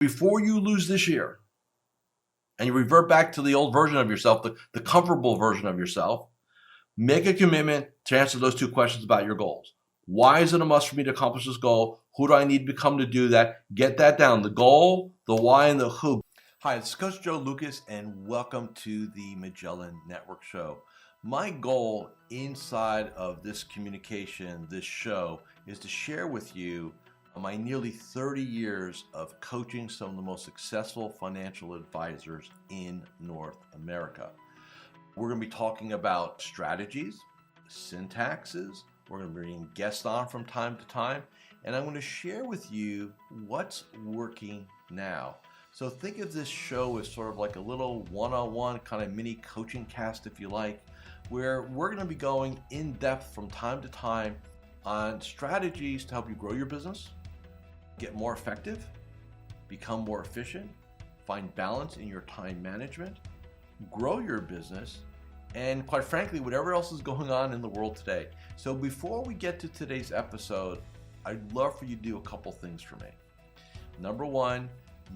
Before you lose this year and you revert back to the old version of yourself, the comfortable version of yourself, make a commitment to answer those two questions about your goals. Why is it a must for me to accomplish this goal? Who do I need to become to do that? Get that down. The goal, the why, and the who. Hi, this is Coach Joe Lucas, and welcome to the Magellan Network Show. My goal inside of this communication, this show, is to share with you my nearly 30 years of coaching some of the most successful financial advisors in North America. We're going to be talking about strategies, syntaxes. We're going to be bringing guests on from time to time, and I'm going to share with you what's working now. So think of this show as sort of like a little one-on-one kind of mini coaching cast, if you like, where we're going to be going in depth from time to time on strategies to help you grow your business, get more effective, become more efficient, find balance in your time management, grow your business, and quite frankly, whatever else is going on in the world today. So before we get to today's episode, I'd love for you to do a couple things for me. Number one,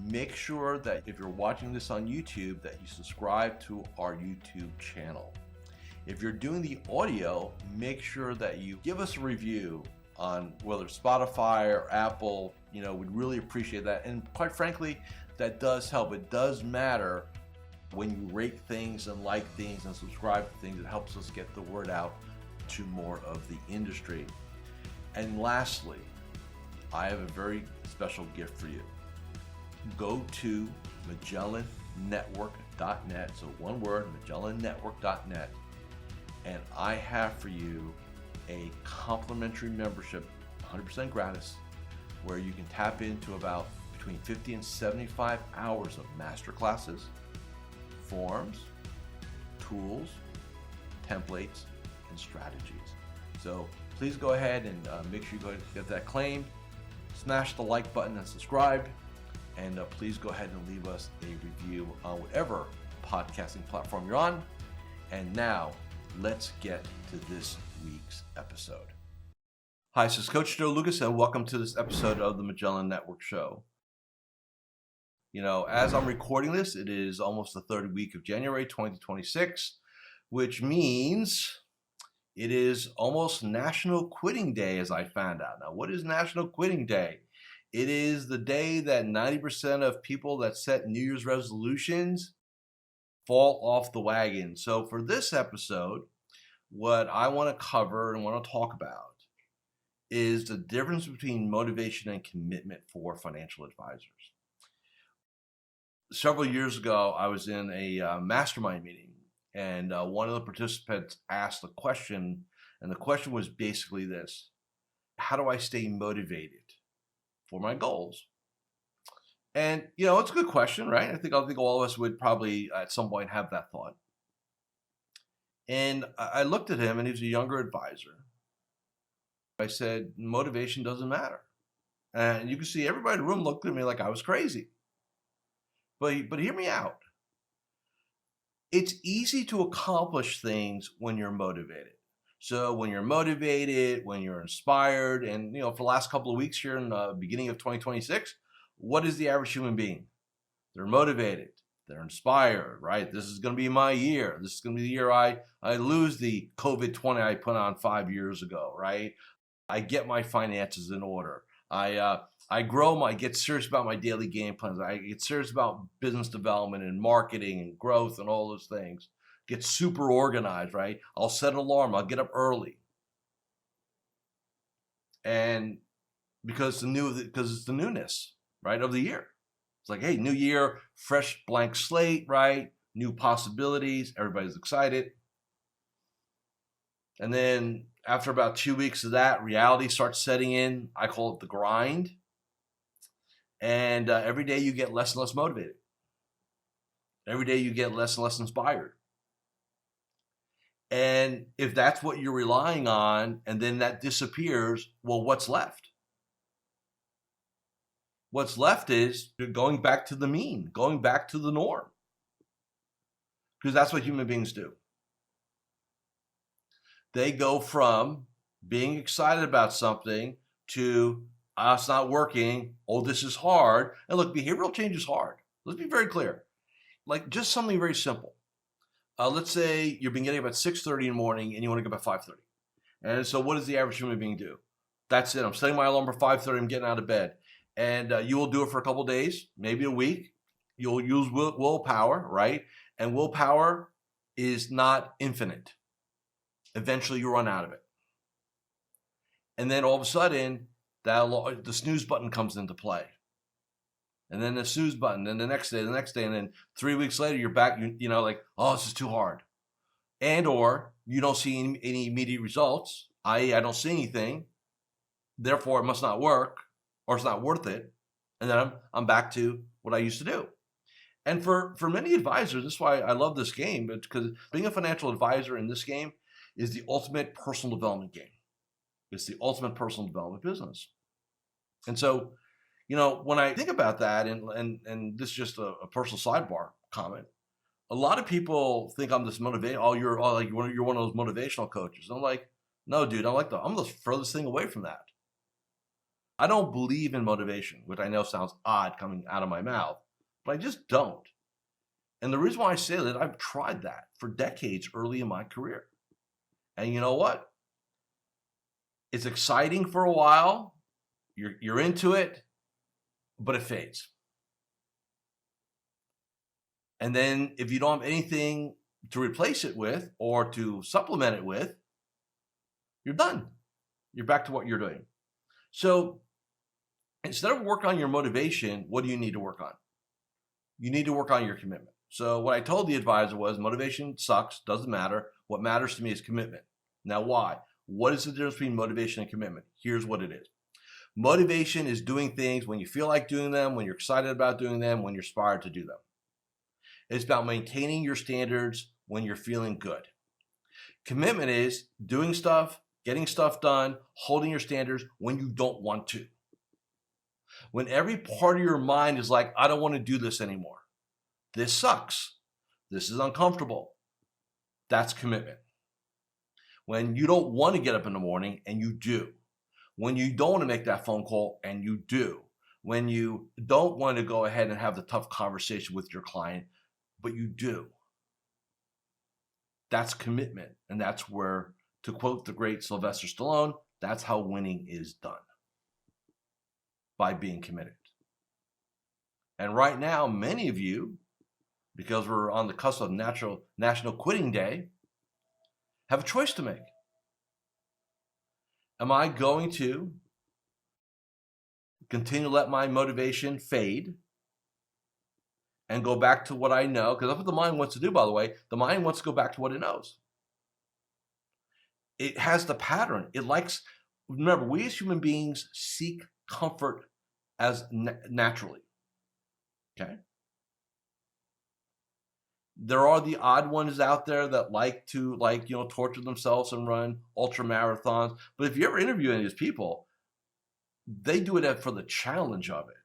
make sure that if you're watching this on YouTube, that you subscribe to our YouTube channel. If you're doing the audio, make sure that you give us a review on whether Spotify or Apple. We'd really appreciate that. And quite frankly, that does help. It does matter when you rate things and like things and subscribe to things. It helps us get the word out to more of the industry. And lastly, I have a very special gift for you. Go to MagellanNetwork.net, so one word, MagellanNetwork.net, and I have for you a complimentary membership, 100% gratis, where you can tap into about between 50 and 75 hours of masterclasses, forms, tools, templates, and strategies. So please go ahead and make sure you go ahead and get that claimed. Smash the like button and subscribe. And please go ahead and leave us a review on whatever podcasting platform you're on. And now, let's get to this week's episode. Hi, this is Coach Joe Lucas, and welcome to this episode of the Magellan Network Show. As I'm recording this, it is almost the third week of January 2026, which means it is almost National Quitting Day, as I found out. Now, what is National Quitting Day? It is the day that 90% of people that set New Year's resolutions fall off the wagon. So for this episode, what I want to cover and want to talk about is the difference between motivation and commitment for financial advisors. Several years ago, I was in a mastermind meeting, and one of the participants asked a question, and the question was basically this: how do I stay motivated for my goals? And it's a good question, right? I think all of us would probably at some point have that thought. And I looked at him, and he was a younger advisor. I said, motivation doesn't matter. And you can see everybody in the room looked at me like I was crazy. But hear me out. It's easy to accomplish things when you're motivated. So when you're motivated, when you're inspired, and for the last couple of weeks here in the beginning of 2026, what is the average human being? They're motivated. They're inspired, right? This is going to be my year. This is going to be the year I lose the COVID-20 I put on 5 years ago, right? I get my finances in order. I get serious about my daily game plans. I get serious about business development and marketing and growth and all those things. Get super organized, right? I'll set an alarm. I'll get up early. And because it's the newness, right, of the year. It's like, hey, new year, fresh blank slate, right? New possibilities. Everybody's excited. And then after about 2 weeks of that, reality starts setting in. I call it the grind. And every day you get less and less motivated. Every day you get less and less inspired. And if that's what you're relying on, and then that disappears, well, what's left? What's left is going back to the mean, going back to the norm. Because that's what human beings do. They go from being excited about something to It's not working. Oh, this is hard. And look, behavioral change is hard. Let's be very clear. Like just something very simple. Let's say you've been getting up at 6:30 in the morning and you want to get up at 5:30. And so what does the average human being do? That's it. I'm setting my alarm for 5:30. I'm getting out of bed. And you will do it for a couple of days, maybe a week. You'll use willpower, right? And willpower is not infinite. Eventually you run out of it. And then all of a sudden, the snooze button comes into play. And then the snooze button, and the next day, and then 3 weeks later, you're back, like, oh, this is too hard. And or you don't see any immediate results, i.e. I don't see anything, therefore it must not work, or it's not worth it. And then I'm back to what I used to do. And for many advisors, this is why I love this game, because being a financial advisor in this game is the ultimate personal development game. It's the ultimate personal development business. And so, when I think about that, and this is just a personal sidebar comment, a lot of people think I'm this motivated. You're one of those motivational coaches. And I'm like, no, dude, I'm the furthest thing away from that. I don't believe in motivation, which I know sounds odd coming out of my mouth, but I just don't. And the reason why I say that, I've tried that for decades early in my career. And you know what? It's exciting for a while. You're into it, but it fades. And then if you don't have anything to replace it with or to supplement it with, you're done. You're back to what you're doing. So instead of working on your motivation, what do you need to work on? You need to work on your commitment. So what I told the advisor was motivation sucks, doesn't matter. What matters to me is commitment. Now, why? What is the difference between motivation and commitment? Here's what it is. Motivation is doing things when you feel like doing them, when you're excited about doing them, when you're inspired to do them. It's about maintaining your standards when you're feeling good. Commitment is doing stuff, getting stuff done, holding your standards when you don't want to. When every part of your mind is like, I don't want to do this anymore. This sucks. This is uncomfortable. That's commitment. When you don't want to get up in the morning and you do. When you don't want to make that phone call and you do. When you don't want to go ahead and have the tough conversation with your client, but you do. That's commitment. And that's where, to quote the great Sylvester Stallone, that's how winning is done. By being committed. And right now, many of you, because we're on the cusp of National Quitting Day, have a choice to make. Am I going to continue to let my motivation fade and go back to what I know? Because that's what the mind wants to do, by the way. The mind wants to go back to what it knows. It has the pattern. Remember, we as human beings seek comfort as naturally. Okay? There are the odd ones out there that like to torture themselves and run ultra marathons. But if you ever interview any of these people, they do it for the challenge of it.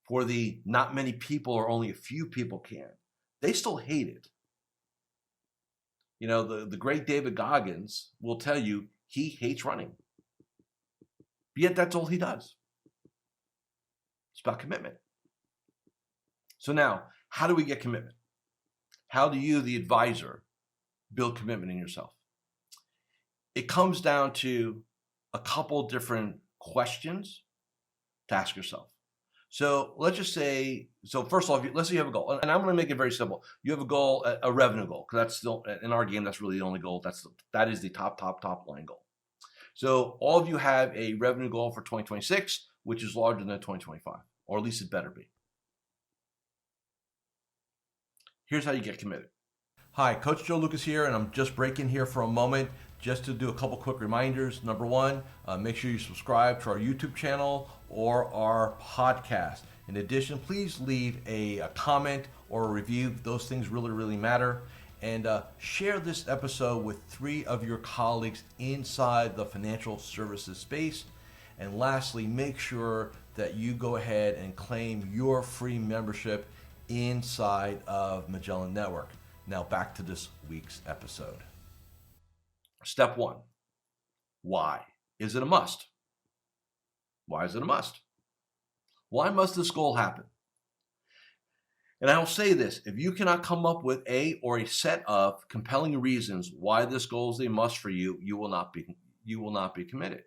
For the not many people or only a few people can. They still hate it. The great David Goggins will tell you he hates running. Yet that's all he does. It's about commitment. So now, how do we get commitment? How do you, the advisor, build commitment in yourself? It comes down to a couple different questions to ask yourself. So let's just say, first of all, let's say you have a goal. And I'm going to make it very simple. You have a goal, a revenue goal, because that's still, in our game, that's really the only goal. That is the top line goal. So all of you have a revenue goal for 2026, which is larger than 2025, or at least it better be. Here's how you get committed. Hi, Coach Joe Lucas here, and I'm just breaking here for a moment just to do a couple quick reminders. Number one, make sure you subscribe to our YouTube channel or our podcast. In addition, please leave a comment or a review. Those things really, really matter. And share this episode with 3 of your colleagues inside the financial services space. And lastly, make sure that you go ahead and claim your free membership inside of Magellan Network. Now back to this week's episode. Step 1, why? Is it a must? Why is it a must? Why must this goal happen? And I will say this, if you cannot come up with a set of compelling reasons why this goal is a must for you, you will not be committed.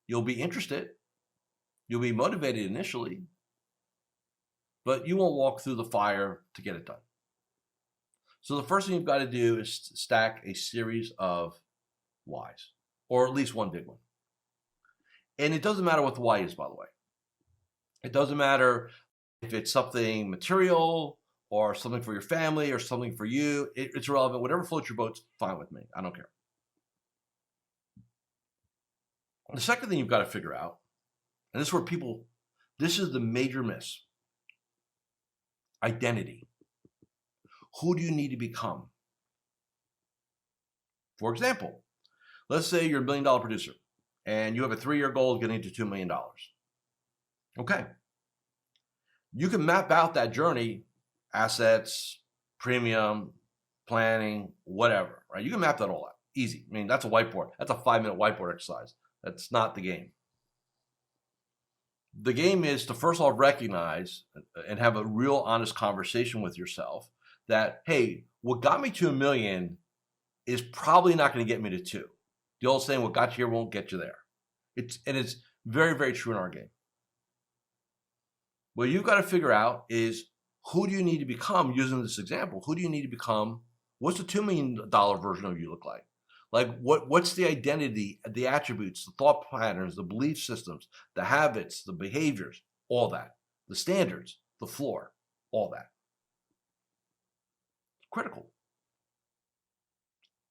You'll be interested. You'll be motivated initially, but you won't walk through the fire to get it done. So the first thing you've got to do is stack a series of whys, or at least one big one. And it doesn't matter what the why is, by the way. It doesn't matter if it's something material or something for your family or something for you. It's irrelevant. Whatever floats your boat's fine with me. I don't care. The second thing you've got to figure out, and this is the major miss. Identity. Who do you need to become? For example, let's say you're $1 million producer and you have a 3-year goal of getting to $2 million. Okay. You can map out that journey, assets, premium, planning, whatever, right? You can map that all out. Easy. I mean, that's a whiteboard. That's a 5-minute whiteboard exercise. That's not the game. The game is to first of all recognize and have a real honest conversation with yourself that, hey, what got me to $1 million is probably not going to get me to 2. The old saying, what got you here won't get you there. It's very, very true in our game. What you've got to figure out is, who do you need to become using this example? Who do you need to become? What's the $2 million version of you look like? Like what's the identity, the attributes, the thought patterns, the belief systems, the habits, the behaviors, all that, the standards, the floor, all that. Critical.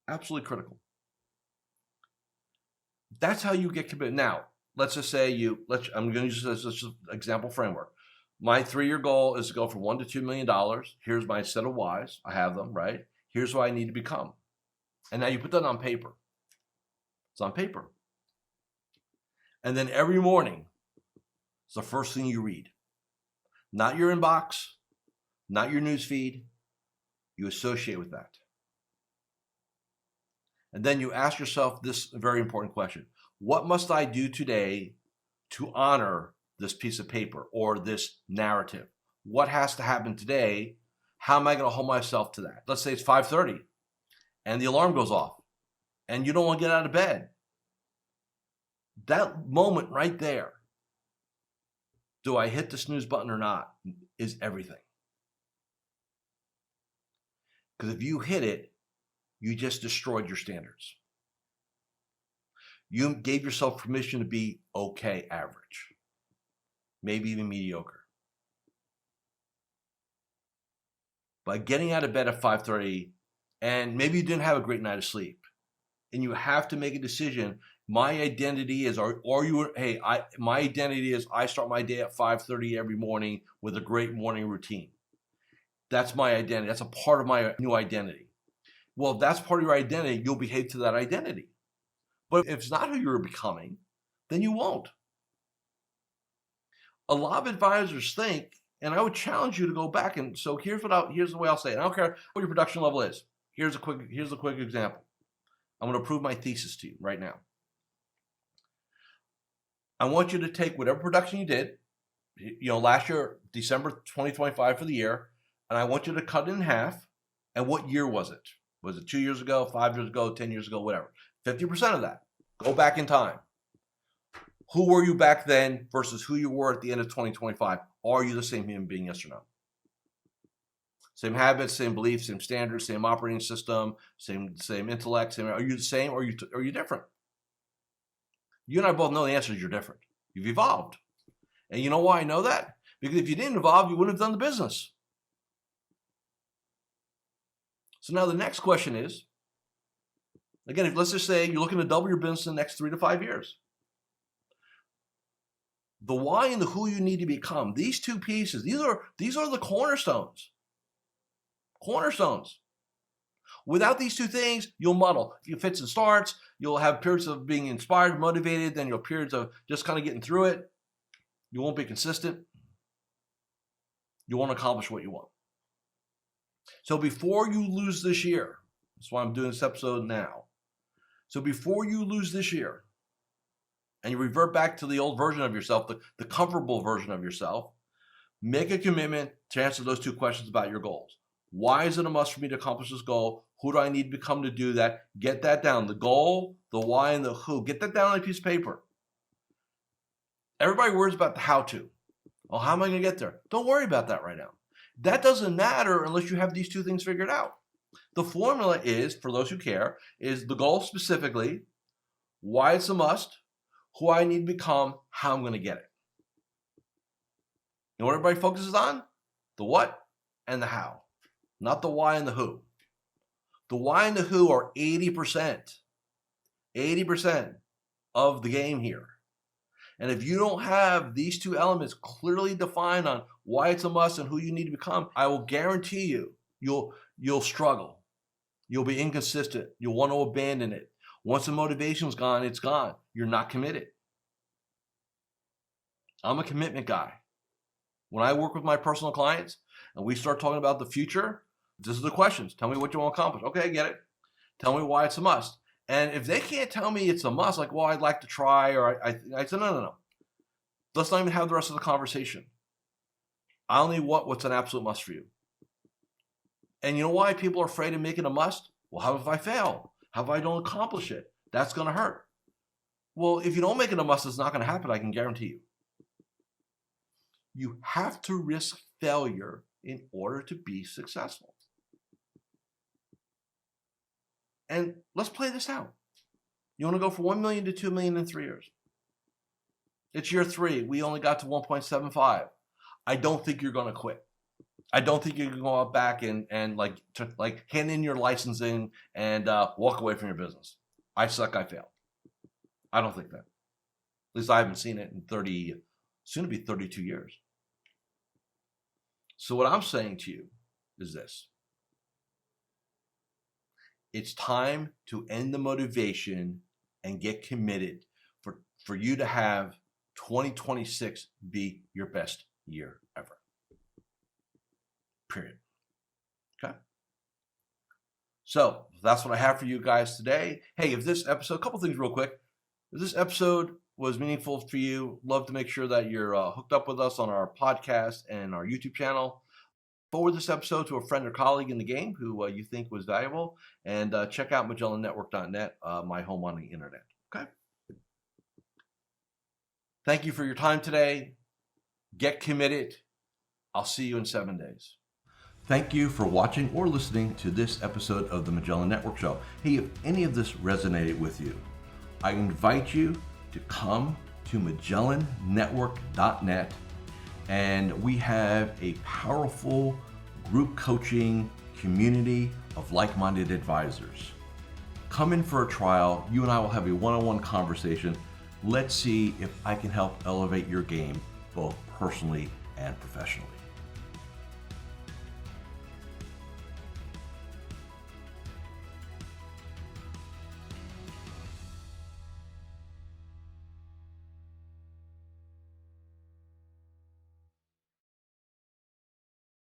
Absolutely critical. That's how you get committed. Now, let's just say I'm going to use this as an example framework. My 3-year goal is to go from $1 to $2 million. Here's my set of whys. I have them, right? Here's what I need to become. And now you put that on paper. It's on paper. And then every morning, it's the first thing you read. Not your inbox, not your news feed. You associate with that. And then you ask yourself this very important question. What must I do today to honor this piece of paper or this narrative? What has to happen today? How am I going to hold myself to that? Let's say it's 5:30 and the alarm goes off and you don't want to get out of bed. That moment right there, do I hit the snooze button or not, is everything. Because if you hit it, you just destroyed your standards. You gave yourself permission to be okay, average, maybe even mediocre. By getting out of bed at 5:30, and maybe you didn't have a great night of sleep, and you have to make a decision. My identity is, my identity is I start my day at 5:30 every morning with a great morning routine. That's my identity. That's a part of my new identity. Well, if that's part of your identity, you'll behave to that identity. But if it's not who you're becoming, then you won't. A lot of advisors think, and I would challenge you to go back, and so here's the way I'll say it. I don't care what your production level is. Here's a quick example. I'm going to prove my thesis to you right now. I want you to take whatever production you did, last year, December 2025 for the year, and I want you to cut it in half. And what year was it? Was it 2 years ago, 5 years ago, 10 years ago, whatever? 50% of that. Go back in time. Who were you back then versus who you were at the end of 2025? Are you the same human being, yes or no? Same habits, same beliefs, same standards, same operating system, same intellect. Are you the same or are you different? You and I both know the answer is you're different. You've evolved. And you know why I know that? Because if you didn't evolve, you wouldn't have done the business. So now the next question is, again, let's just say you're looking to double your business in the next 3 to 5 years. The why and the who you need to become, these two pieces, these are the cornerstones. Cornerstones. Without these two things, you'll muddle. You fits and starts. You'll have periods of being inspired, motivated, then you'll have periods of just kind of getting through it. You won't be consistent. You won't accomplish what you want. So before you lose this year, that's why I'm doing this episode now. So before you lose this year, and you revert back to the old version of yourself, the comfortable version of yourself, make a commitment to answer those two questions about your goals. Why is it a must for me to accomplish this goal? Who do I need to become to do that? Get that down. The goal, the why, and the who. Get that down on a piece of paper. Everybody worries about the how to. Oh, how am I going to get there? Don't worry about that right now. That doesn't matter unless you have these two things figured out. The formula is, for those who care, is the goal specifically, why it's a must, who I need to become, how I'm going to get it. You know what everybody focuses on? The what and the how, not the why and the who. The why and the who are 80% of the game here. And if you don't have these two elements clearly defined on why it's a must and who you need to become, I will guarantee you, you'll struggle. You'll be inconsistent. You'll want to abandon it. Once the motivation's gone, it's gone. You're not committed. I'm a commitment guy. When I work with my personal clients and we start talking about the future, this is the questions. Tell me what you want to accomplish. Okay, I get it. Tell me why it's a must. And if they can't tell me it's a must, like, well, I'd like to try, or I said, no. Let's not even have the rest of the conversation. I only want what's an absolute must for you. And you know why people are afraid of making a must? Well, how if I fail? How if I don't accomplish it? That's going to hurt. Well, if you don't make it a must, it's not going to happen, I can guarantee you. You have to risk failure in order to be successful. And let's play this out. You want to go from 1 million to 2 million in 3 years. It's year 3. We only got to 1.75. I don't think you're going to quit. I don't think you're going to go out back and hand in your licensing and walk away from your business. I suck, I fail. I don't think that. At least I haven't seen it in soon to be 32 years. So what I'm saying to you is this. It's time to end the motivation and get committed for you to have 2026 be your best year ever. Period. Okay? So that's what I have for you guys today. Hey, if this episode, a couple things real quick. If this episode was meaningful for you, love to make sure that you're hooked up with us on our podcast and our YouTube channel. Forward this episode to a friend or colleague in the game who you think was valuable, and check out MagellanNetwork.net, my home on the internet. Okay? Thank you for your time today. Get committed. I'll see you in 7 days. Thank you for watching or listening to this episode of the Magellan Network Show. Hey, if any of this resonated with you, I invite you to come to MagellanNetwork.net, and we have a powerful group coaching community of like-minded advisors. Come in for a trial. You and I will have a one-on-one conversation. Let's see if I can help elevate your game both personally and professionally.